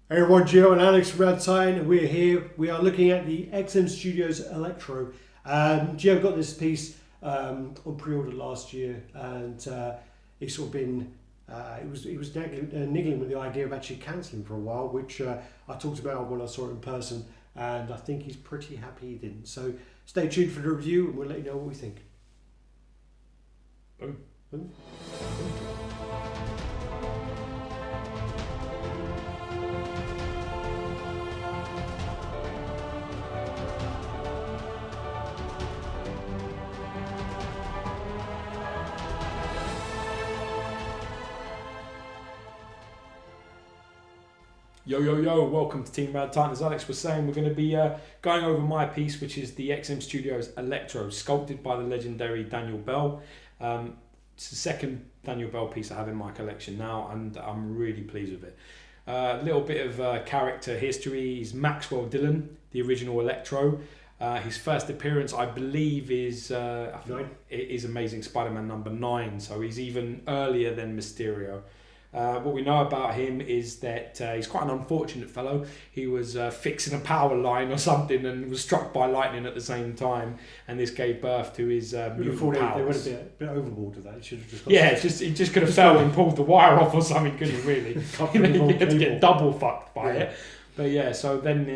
Hey everyone, Gio and Alex from RaddTitan, and we're here. We are looking at the XM Studios Electro. Gio got this piece on pre-order last year, and it's sort of been it was niggling with the idea of actually cancelling for a while, which I talked about when I saw it in person, and I think he's pretty happy he didn't. So stay tuned for the review, and we'll let you know what we think. Boom. Boom. Yo, welcome to Team RaddTitan. As Alex was saying, we're going to be going over my piece, which is the XM Studios Electro, sculpted by the legendary Daniel Bell. It's the second Daniel Bell piece I have in my collection now, and I'm really pleased with it. A little bit of character history. He's Maxwell Dillon, the original Electro. His first appearance, I believe, is Amazing Spider-Man number 9, so he's even earlier than Mysterio. What we know about him is that he's quite an unfortunate fellow. He was fixing a power line or something and was struck by lightning at the same time, and this gave birth to his mutant powers. They went a bit overboard with that. He just could have fell and pulled the wire off or something, couldn't he, really? He had to get double fucked by it. But yeah, so then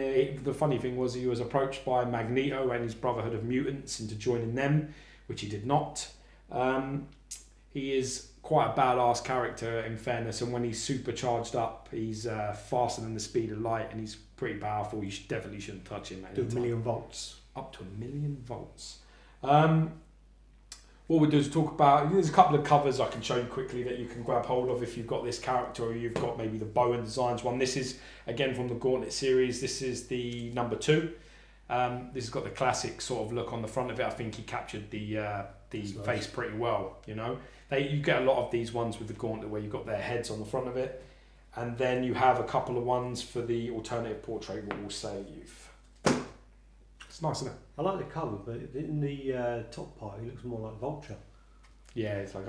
the funny thing was he was approached by Magneto and his Brotherhood of Mutants into joining them, which he did not. He is quite a badass character, in fairness, and when he's supercharged up, he's faster than the speed of light, and he's pretty powerful. You definitely shouldn't touch him. Do 1 million volts. Up to 1 million volts. What we'll do is talk about, there's a couple of covers I can show you quickly that you can grab hold of if you've got this character or you've got maybe the Bowen Designs one. This is, again, from the Gauntlet series. This is the number 2. This has got the classic sort of look on the front of it. I think he captured the face pretty well, you know. You get a lot of these ones with the Gauntlet where you've got their heads on the front of it. And then you have a couple of ones for the alternative portrait Will Say Youth. It's nice, isn't it? I like the cover, but in the top part, he looks more like Vulture. Yeah, it's like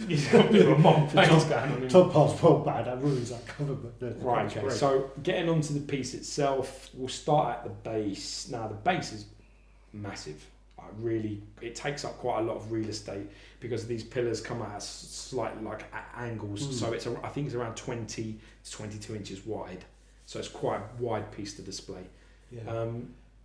he's got a bit of a mom face going on. Top part's well bad, that ruins that cover. But right, okay. Great. So getting onto the piece itself, we'll start at the base. Now the base is massive. It takes up quite a lot of real estate because these pillars come at slightly like at angles. So I think it's around 20 to 22 inches wide. So it's quite a wide piece to display. Yeah.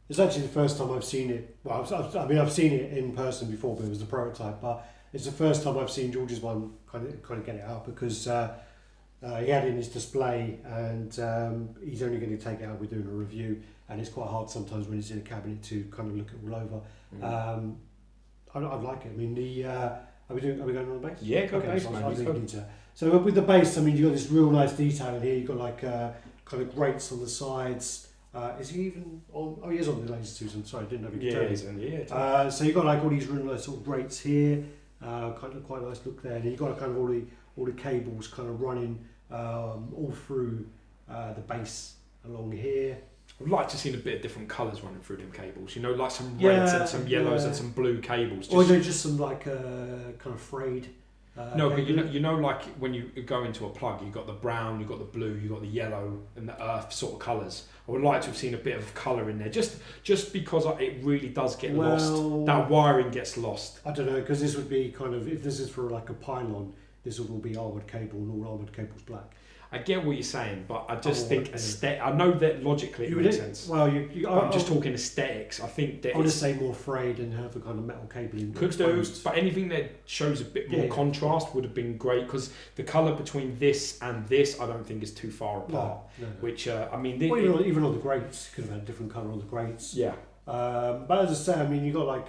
It's actually the first time I've seen it. Well, I've seen it in person before, but it was the prototype. But it's the first time I've seen George's one kind of get it out because he had it in his display, and he's only going to take it out. We're doing a review, and it's quite hard sometimes when it's in a cabinet to kind of look it all over. I'd like it. I mean, are we going on the base? Yeah, go base, man. So with the base, I mean, you've got this real nice detail in here. You've got like kind of grates on the sides. Is he even on? Oh, he is on the laser too. I'm sorry, I didn't know if you could tell. He's on, so you've got like all these real nice sort of grates here. Kind of quite a nice look there. And you've got kind of all the cables kind of running all through the base along here. I'd like to see a bit of different colours running through them cables. You know, like some reds and some yellows and some blue cables. Or just some like kind of frayed. No, but you know, like when you go into a plug, you've got the brown, you've got the blue, you've got the yellow, and the earth sort of colours. I would like to have seen a bit of colour in there, just because it really does get lost. That wiring gets lost. I don't know, because this would be kind of, if this is for like a pylon, this would all be armoured cable, and all armoured cable's black. I get what you're saying, but I just think I know that logically it makes sense. Well, I'm just talking aesthetics. I think that I would say more frayed and have a kind of metal cabling. Could do, but anything that shows a bit more contrast would have been great, because the colour between this and this, I don't think is too far apart. No. Which I mean, even on the grates, could have had a different colour on the grates. Yeah. But as I say, I mean, you got like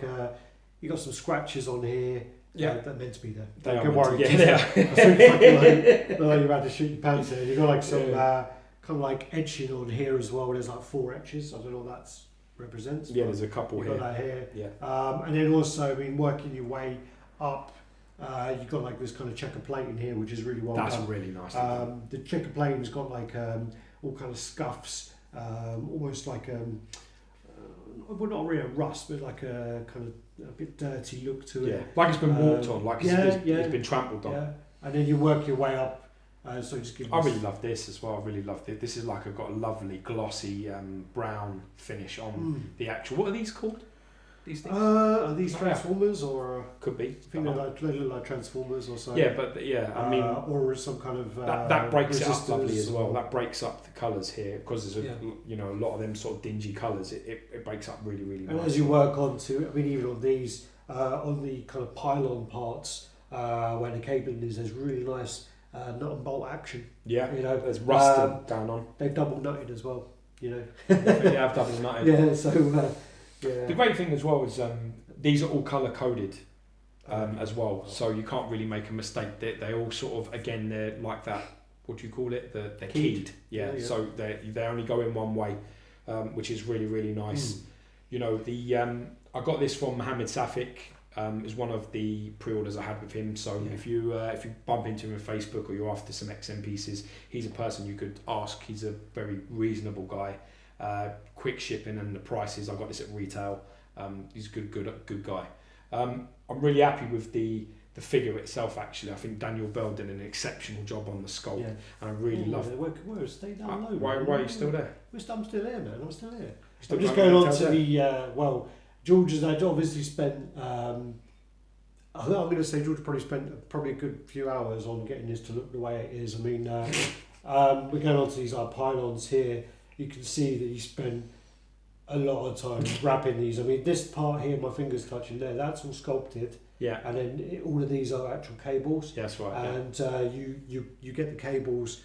you got some scratches on here. Yeah, they're meant to be there. Don't worry. Yeah, they are. Like you're about to shoot your pants here. You've got like some kind of like etching on here as well. There's like 4 etches. I don't know what that represents. Yeah, there's a couple here. You've got that here. Yeah. And then also, I mean, working your way up, you've got like this kind of checker plating here, which is really well done. That's really nice. The checker plating's got like all kind of scuffs, almost like well, not really a rust, but like a kind of a bit dirty look to it. Like it's been walked on, like it's been trampled on. Yeah. And then you work your way up So just give I really love this as well. I really loved it. This is like I've got a lovely glossy brown finish on the actual. What are these called? These things? Are these Transformers or could be? I think they look like Transformers or so. Yeah, but I mean, or some kind of that breaks it up lovely as well. or- That breaks up the colours here because there's a lot of them sort of dingy colours. It breaks up really really And nice. as you work onto, I mean, even on these, on the kind of pylon parts where the cabling is, there's really nice nut and bolt action. Yeah, You know, there's rusting down on. they've double nutted as well. You know. Definitely have double nutted. Yeah. So. Yeah. The great thing as well is these are all colour coded as well, so you can't really make a mistake. They all sort of, again, they're like that. What do you call it? They're keyed. Yeah. So they only go in one way, which is really really nice. You know, I got this from Mohammed Safik. Is one of the pre-orders I had with him. So if you bump into him on Facebook or you're after some XM pieces, he's a person you could ask. He's a very reasonable guy. Quick shipping and the prices. I got this at retail. He's a good guy. I'm really happy with the figure itself. Actually, I think Daniel Bell did an exceptional job on the sculpt, and I really love it. Where stay down low? Why are you still there? I'm still here, man. I'm still here. Still I'm just going on to the George has obviously spent. I'm going to say George probably spent a good few hours on getting this to look the way it is. I mean, we're going on to these pylons here. You can see that he spent a lot of time wrapping these. I mean, this part here, my fingers touching there, that's all sculpted. Yeah. And then all of these are actual cables. Yeah, that's right. And you get the cables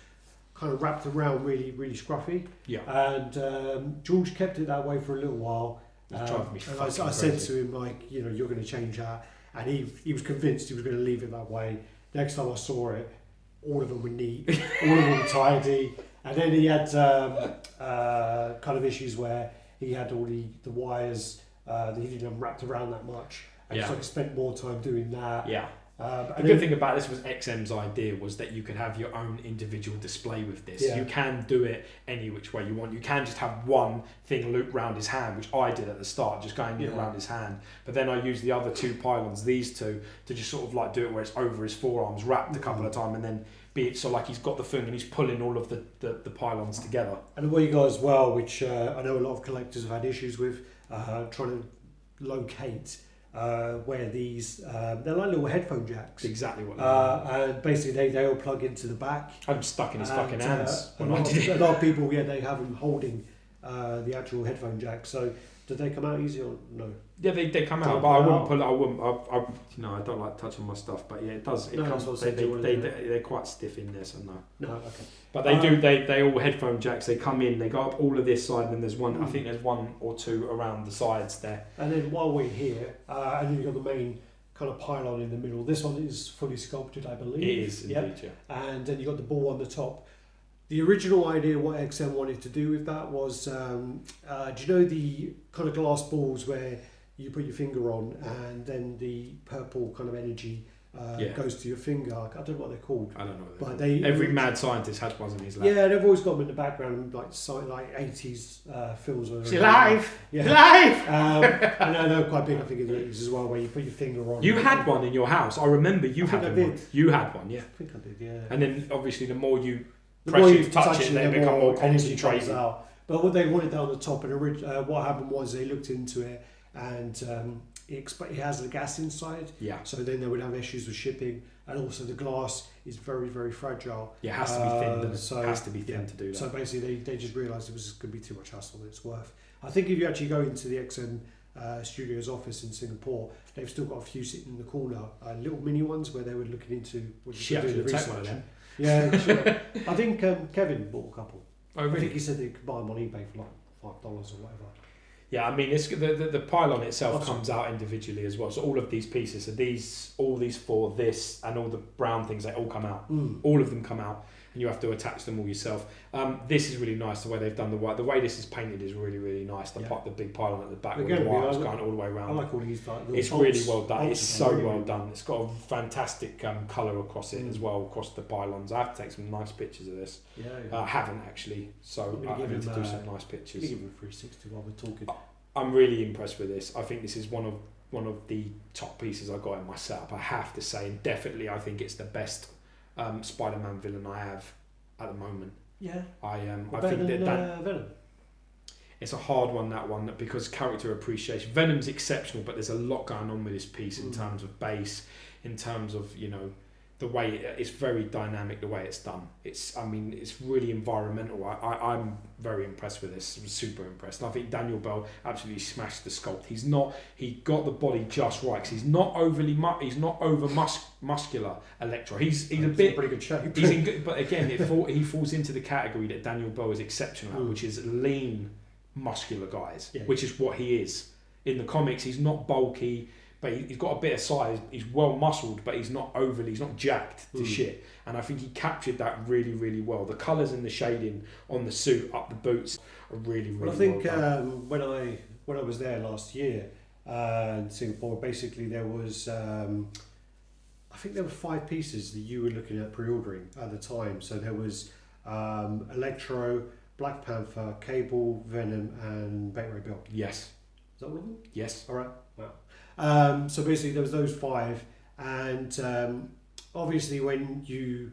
kind of wrapped around really, really scruffy. Yeah. And George kept it that way for a little while. It's driving me and I said to him, like, you know, you're going to change that. And he was convinced he was going to leave it that way. Next time I saw it, all of them were neat, all of them were tidy. And then he had kind of issues where he had all the wires that he didn't have wrapped around that much. And so he spent more time doing that. Yeah. The good thing about this was XM's idea was that you could have your own individual display with this. Yeah. You can do it any which way you want. You can just have one thing looped around his hand, which I did at the start, just going around his hand. But then I used the other two pylons, these two, to just sort of like do it where it's over his forearms, wrapped a couple of times, and then be it so like he's got the thing and he's pulling all of the pylons together. And what you got as well, which I know a lot of collectors have had issues with, trying to locate where these they're like little headphone jacks. Exactly what. And basically they all plug into the back. I'm stuck in his fucking hands. A lot of people, they have them holding the actual headphone jack. So did they come out easy or no? Yeah, they come out, but I wouldn't pull it. I don't like touching my stuff, but yeah, it does. It comes. They're quite stiff in there, so no. No, okay. But they do. They all headphone jacks. They come in. They go up all of this side, and then there's one. I think there's one or two around the sides there. And then while we're here, and then you've got the main kind of pylon in the middle. This one is fully sculpted, I believe. It is indeed, yeah. And then you've got the ball on the top. The original idea, what XM wanted to do with that was, do you know the kind of glass balls where you put your finger on and then the purple kind of energy goes to your finger? I don't know what they're called. I don't know. But every mad scientist has one in his lab. Yeah, they've always got them in the background, like 80s films. It's live! Yeah. Live! And they're quite big, I think, in the 80s as well, where you put your finger on. You had one in your house. I remember you had one. You had one, yeah. I think I did, yeah. And then, obviously, the more you touch it, they become more concentrated. Out. But what they wanted that on the top, and what happened was they looked into it, and it has the gas inside. Yeah. So then they would have issues with shipping, and also the glass is very, very fragile. Yeah, it has to be thin. It has to be thin to do that. So basically, they just realised it was going to be too much hassle. It's worth. I think if you actually go into the XM Studios office in Singapore, they've still got a few sitting in the corner, little mini ones where they were looking into doing the research. Yeah, sure. I think Kevin bought a couple. Oh, really? I think he said they could buy them on eBay for like $5 or whatever. Yeah, I mean, the pylon itself comes out individually as well. So all of these pieces, all these four, this, and all the brown things, they all come out. All of them come out, and you have to attach them all yourself. This is really nice, the way they've done the way this is painted is really, really nice. The big pylon at the back with the wires going all the way around. I like all these. It's bolts, really well done. It's so well done. It's got a fantastic colour across it as well, across the pylons. I have to take some nice pictures of this. I haven't actually, so I need to do some nice pictures. Give him 360 while we're talking. I'm really impressed with this. I think this is one of the top pieces I got in my setup. I have to say, and definitely I think it's the best Spider-Man villain I have at the moment. Yeah. I better think than, that Venom. it's a hard one, that one, because character appreciation. Venom's exceptional, but there's a lot going on with this piece in terms of base, in terms of, you know, the way it's very dynamic, the way it's done. It's really environmental. I'm very impressed with this. I'm super impressed. And I think Daniel Bell absolutely smashed the sculpt. He got the body just right, 'cause he's not overly muscular Electro. He's a bit in pretty good shape. He's in good, but again, he falls into the category that Daniel Bell is exceptional at, which is lean, muscular guys, which is what he is in the comics. He's not bulky, but he's got a bit of size. He's well muscled, but he's not jacked to shit. And I think he captured that really, really well. The colours and the shading on the suit, up the boots, are really, really well. I think well done. when I was there last year in Singapore, basically there was I think there were 5 pieces that you were looking at pre-ordering at the time. So there was Electro, Black Panther, Cable, Venom, and Beta Ray Bill. Yes. Is that all of them? Yes. All right. Wow. So basically there was those 5, and obviously when you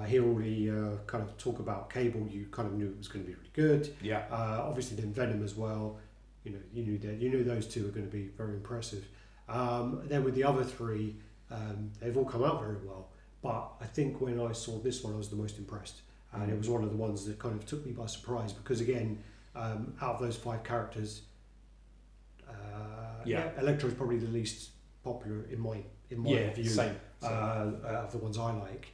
hear all the kind of talk about Cable, you kind of knew it was going to be really good. Yeah. Obviously then Venom as well. You knew those 2 are going to be very impressive. Then with the other 3, they've all come out very well. But I think when I saw this one, I was the most impressed. And it was one of the ones that kind of took me by surprise, because again, out of those 5 characters, Electro is probably the least popular in my view. Same. Of the ones I like.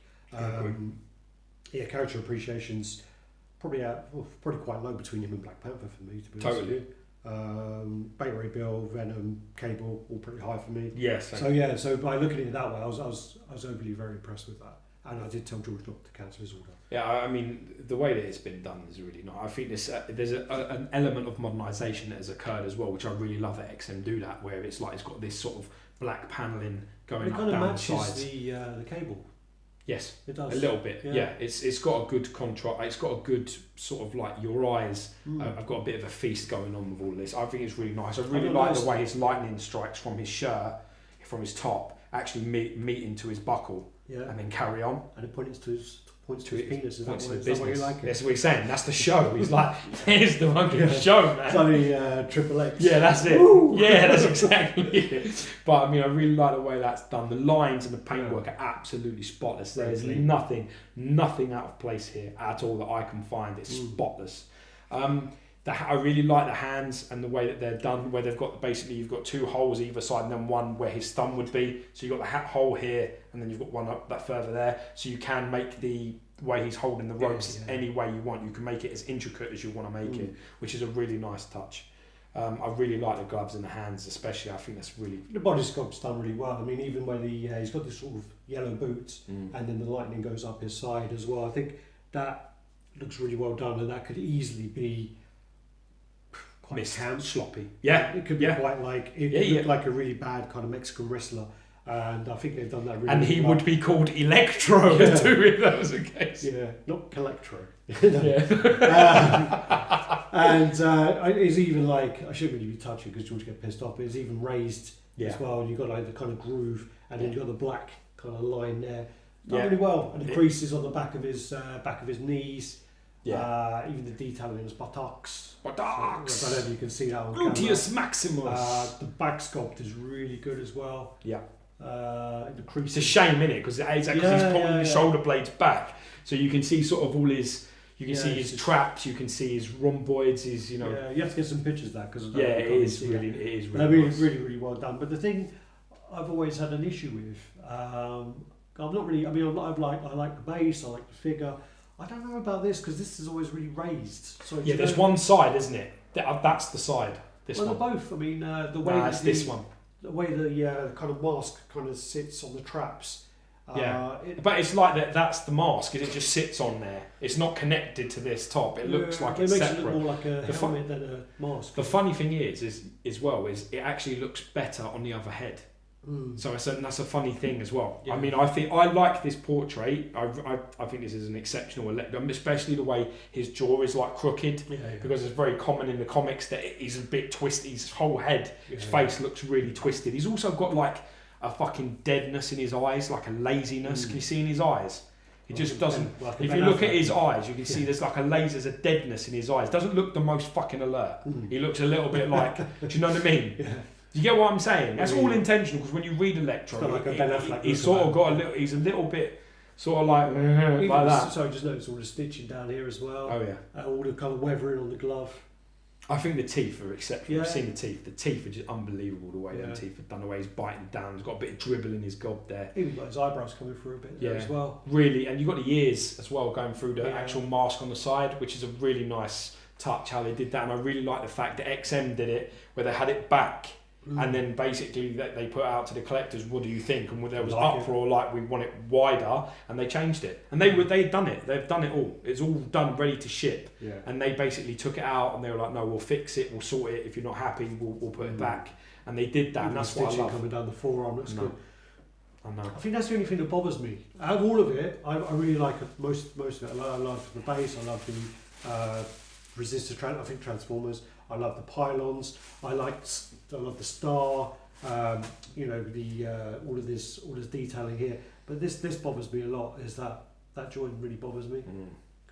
Character appreciation's probably quite low between him and Black Panther for me, to be honest with you. Beta Ray Bill, Venom, Cable, all pretty high for me. Yes. So by looking at it that way, I was overly very impressed with that. And I did tell George not to cancel his order. Yeah, I mean, the way that it's been done is really nice. I think there's an element of modernisation that has occurred as well, which I really love that XM do that, where it's like it's got this sort of black panelling going up down the sides. It kind of matches the Cable. Yes, it does. A little bit. Yeah, it's got a good contrast. It's got a good sort of like your eyes. I've got a bit of a feast going on with all this. I think it's really nice. I really like the way his lightning strikes from his shirt, from his top, actually meet into his buckle. Yeah. And then carry on. And it points to his penis. Is that what you like it? That's what he's saying. That's the show. He's like, here's the fucking show, man. It's like Triple X. Yeah, that's it. Woo! Yeah, that's exactly it. But I mean, I really like the way that's done. The lines and the paintwork are absolutely spotless. There's nothing out of place here at all that I can find. It's spotless. I really like the hands and the way that they're done, where they've got you've got 2 holes either side, and then one where his thumb would be. So you've got the hole here, and then you've got one up that further there. So you can make the way he's holding the ropes any way you want. You can make it as intricate as you want to make it, which is a really nice touch. I really like the gloves and the hands, especially. I think that's really... The body sculpt's done really well. I mean, even when he's got this sort of yellow boots, and then the lightning goes up his side as well. I think that looks really well done, and that could easily be quite sloppy. Yeah, it could be quite like it looked like a really bad kind of Mexican wrestler, and I think they've done that really. And he would be called Electro too, if that was the case. Yeah, not Collectro. And it's even like, I shouldn't really be touching because George get pissed off, but it's even raised as well. And you've got like the kind of groove, and then you've got the black kind of line there. Done really well, and the creases on the back of his knees. Yeah. Even the detailing in his buttocks. So, I don't know if you can see that on Gluteus maximus. The back sculpt is really good as well. Yeah. The creases. It's a shame, innit? Because he's pulling the shoulder blades back, so you can see sort of all his. You can see his traps. You can see his rhomboids. His, you know. Yeah, you have to get some pictures of that because it is really nice. Really, really well done. But the thing I've always had an issue with, I'm not really. I mean, I like the base. I like the figure. I don't know about this because this is always really raised. So there's one side, isn't it? That's the side. This one. They're both. I mean, the way it's this one. The way the kind of mask kind of sits on the traps. But it's like that. That's the mask. It just sits on there. It's not connected to this top. It looks like it's separate. It makes it look more like a helmet than a mask. The funny thing is it actually looks better on the other head. So that's a funny thing as well. Yeah. I mean, I like this portrait. I think this is an exceptional Electro, especially the way his jaw is like crooked, because it's very common in the comics that he's a bit twisted. His whole head, his face looks really twisted. He's also got like, a fucking deadness in his eyes, like a laziness. Can you see in his eyes? He just doesn't. Like if you look at his eyes, you can see there's like there's a deadness in his eyes. Doesn't look the most fucking alert. He looks a little bit like. Do you know what I mean? Yeah. Do you get what I'm saying? That's all intentional because when you read Electro, he's sort of got a little. He's a little bit sort of like that. So just notice all the stitching down here as well. Oh yeah. All the kind of weathering on the glove. I think the teeth are exceptional. Yeah. I've seen the teeth. The teeth are just unbelievable. The way them teeth are done. The way he's biting down. He's got a bit of dribble in his gob there. Even got his eyebrows coming through a bit there as well. Really, and you've got the ears as well going through the actual mask on the side, which is a really nice touch how they did that. And I really like the fact that XM did it where they had it back. And then basically they put out to the collectors, what do you think? And there was uproar like we want it wider, and they changed it. And they'd done it. They've done it all. It's all done, ready to ship. Yeah. And they basically took it out, and they were like, no, we'll fix it, we'll sort it. If you're not happy, we'll put it back. And they did that, and that's what I love. Coming down the forearm, that's good. I know. I think that's the only thing that bothers me. Out of all of it, I really like most of it. I love the base. I love the resistor. I think Transformers. I love the pylons. I love the star. You know, the all this detailing here. But this bothers me a lot. Is that joint really bothers me?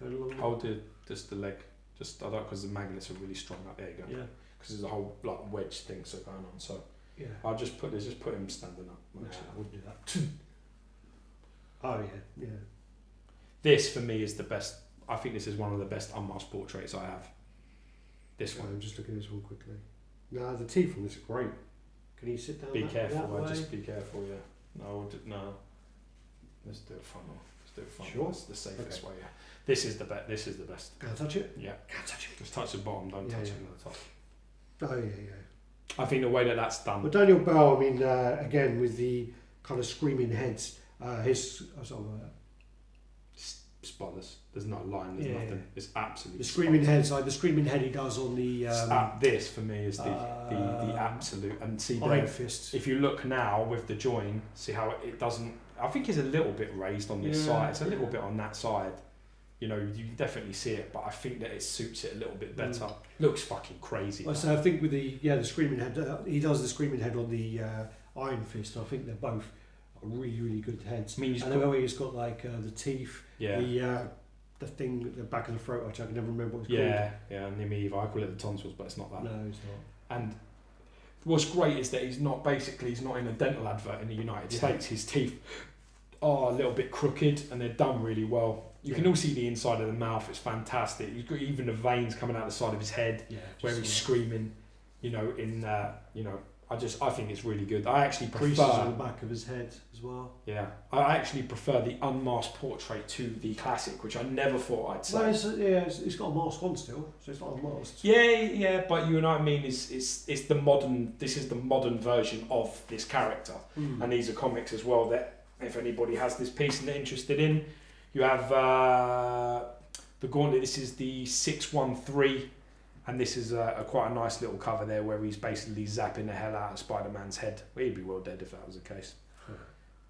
Going along. I'll do just the leg. Just I don't because the magnets are really strong up there. You go. Yeah. Because there's a whole like wedge thing so going on. So yeah. I'll just put him standing up. Actually, I wouldn't do that. Oh yeah. This for me is the best. I think this is one of the best unmasked portraits I have. This one. I'm just looking at this one quickly. No, the teeth on this are great. Can you sit down? Be careful. Just be careful. Yeah. No. Let's do it frontal. Let's do it frontal. Sure. That's the safest way. Yeah. This is the best. This is the best. Can I touch it? Yeah. Can I touch it? Just touch the bottom. Don't touch it on the top. Oh yeah. I think the way that's done. But Daniel Bell, I mean, again with the kind of screaming heads, his spotless. There's no line. There's nothing. It's absolutely. The screaming heads, like the screaming head he does on the. This for me is the absolute and see Iron Fist. If you look now with the join, see how it doesn't. I think it's a little bit raised on this side. It's a little bit on that side. You know, you can definitely see it, but I think that it suits it a little bit better. Looks fucking crazy. Well, so I think with the screaming head, he does the screaming head on the Iron Fist. I think they're both really, really good heads. I mean, and the way he's got like the teeth, the thing at the back of the throat, which I can never remember what it's called. Yeah, near me either. I call it the tonsils, but it's not that. No, it's not. And what's great is that he's not in a dental advert in the United States. His teeth are a little bit crooked and they're done really well. You can all see the inside of the mouth. It's fantastic. You've got even the veins coming out the side of his head where he's screaming. You know, I think it's really good. I actually prefer on the back of his head as well. Yeah, I actually prefer the unmasked portrait to the classic, which I never thought I'd say. Well, it's got a mask on still, so it's not unmasked. Yeah, but you know what I mean. It's the modern. This is the modern version of this character, and these are comics as well. That if anybody has this piece and they're interested in, you have the Gauntlet. This is the 613. And this is quite a nice little cover there where he's basically zapping the hell out of Spider-Man's head. Well, he'd be well dead if that was the case.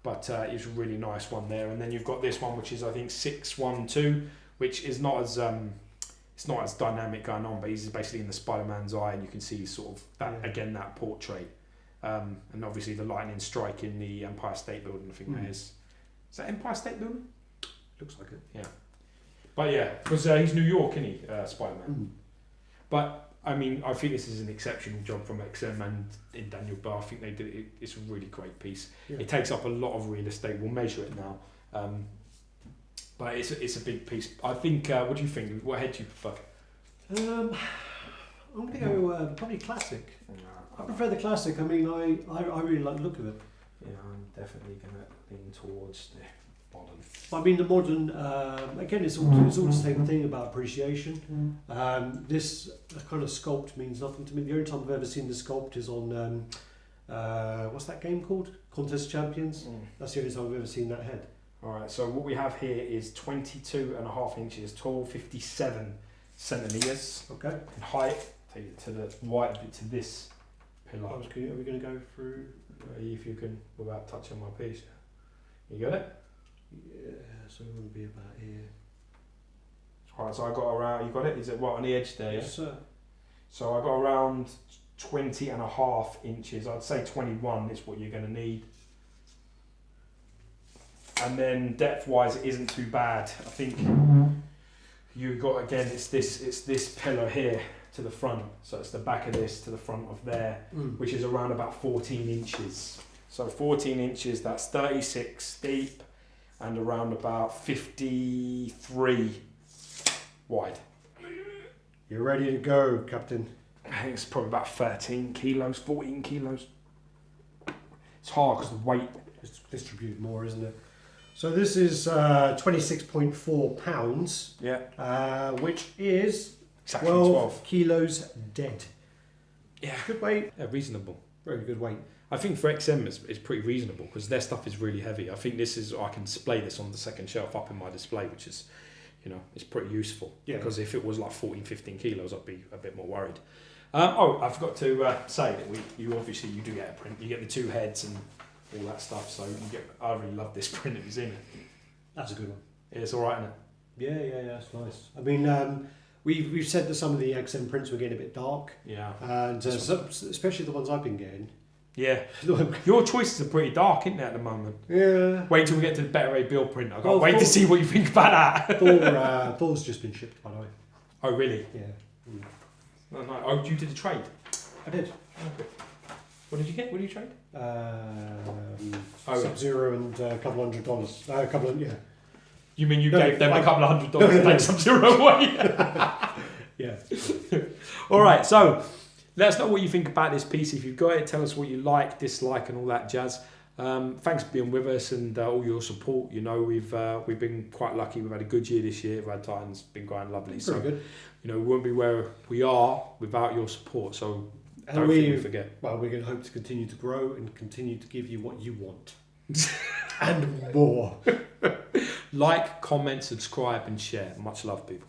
But it's a really nice one there. And then you've got this one, which is I think 612, which is not as it's not as dynamic going on, but he's basically in the Spider-Man's eye, and you can see sort of that again, that portrait, and obviously the lightning strike in the Empire State Building. I think that is that Empire State Building? Looks like it. Yeah, but yeah, because he's New York, isn't he, Spider-Man? But I mean, I think this is an exceptional job from XM and in Daniel Bell. I think they did it. It's a really great piece. Yeah. It takes up a lot of real estate. We'll measure it now, but it's a big piece. I think. What do you think? What head do you prefer? I'm gonna go probably classic. I prefer the classic. I mean, I really like the look of it. Yeah, I'm definitely gonna lean towards the modern. I mean, the modern, again, it's all the same thing about appreciation. This kind of sculpt means nothing to me. The only time I've ever seen the sculpt is on, what's that game called? Contest Champions. That's the only time I've ever seen that head. Alright, so what we have here is 22.5 inches tall, 57 centimetres. Okay. In height, take it to the right bit to this pillar. Are we going to go through? If you can, without touching my piece. You got it? Yeah, so we want to be about here. Alright, so I got around, you got it? Is it right on the edge there? Yes, sir. So I got around 20.5 inches. I'd say 21 is what you're going to need. and then depth-wise, it isn't too bad. I think you got, again, it's this pillar here to the front. So it's the back of this to the front of there, which is around about 14 inches. So 14 inches, that's 36 deep and around about 53 wide. You're ready to go, Captain. I think it's probably about 13 kilos, 14 kilos. It's hard because the weight It's distributed more, isn't it? So this is 26.4 pounds. Yeah. Which is Exactly 12 kilos dead. Yeah. Good weight. Yeah, reasonable. Very good weight. I think for XM it's pretty reasonable because their stuff is really heavy. I think this is, I can display this on the second shelf up in my display, which is, you know, it's pretty useful. Yeah. Because if it was like 14, 15 kilos, I'd be a bit more worried. I forgot to say that you obviously you do get a print. You get the two heads and all that stuff. So you get. I really love this print. Have you seen it? That's a good one. Yeah, it's all right, isn't it? Yeah, that's nice. I mean, we've said that some of the XM prints were getting a bit dark. Yeah. And especially the ones I've been getting. Yeah. Your choices are pretty dark, isn't it, at the moment? Yeah. Wait till we get to the Better A Bill print. I can't wait to see what you think about Thor's that. just been shipped, by the way. Oh, really? Yeah. Oh, no. Oh, you did a trade? I did. Okay. What did you get? What did you trade? Sub-Zero and a couple $100. Yeah. You mean you gave them a couple of $100 to take Sub-Zero away? Yeah. All right, so let us know what you think about this piece. If you've got it, tell us what you like, dislike, and all that jazz. Thanks for being with us and all your support. You know, we've been quite lucky. We've had a good year this year. RaddTitan's been going lovely. Very good. You know, we wouldn't be where we are without your support. So don't think we forget. Well, we're going to hope to continue to grow and continue to give you what you want. And more. Like, comment, subscribe, and share. Much love, people.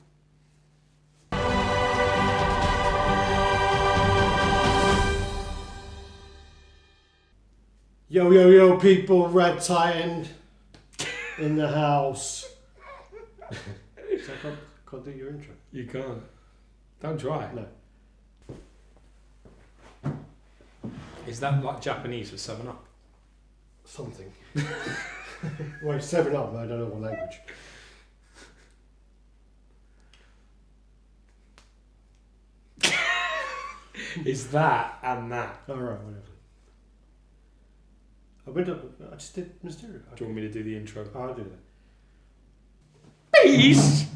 Yo, people, RaddTitan in the house. So I can't do your intro. You can't. Don't try. No. Is that like Japanese for 7-Up? Something. Well, 7-Up, I don't know what language. Is that and that? Alright, whatever. I just did Mysterio. Do you want me to do the intro? I'll do that. Peace!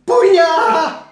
Booyah!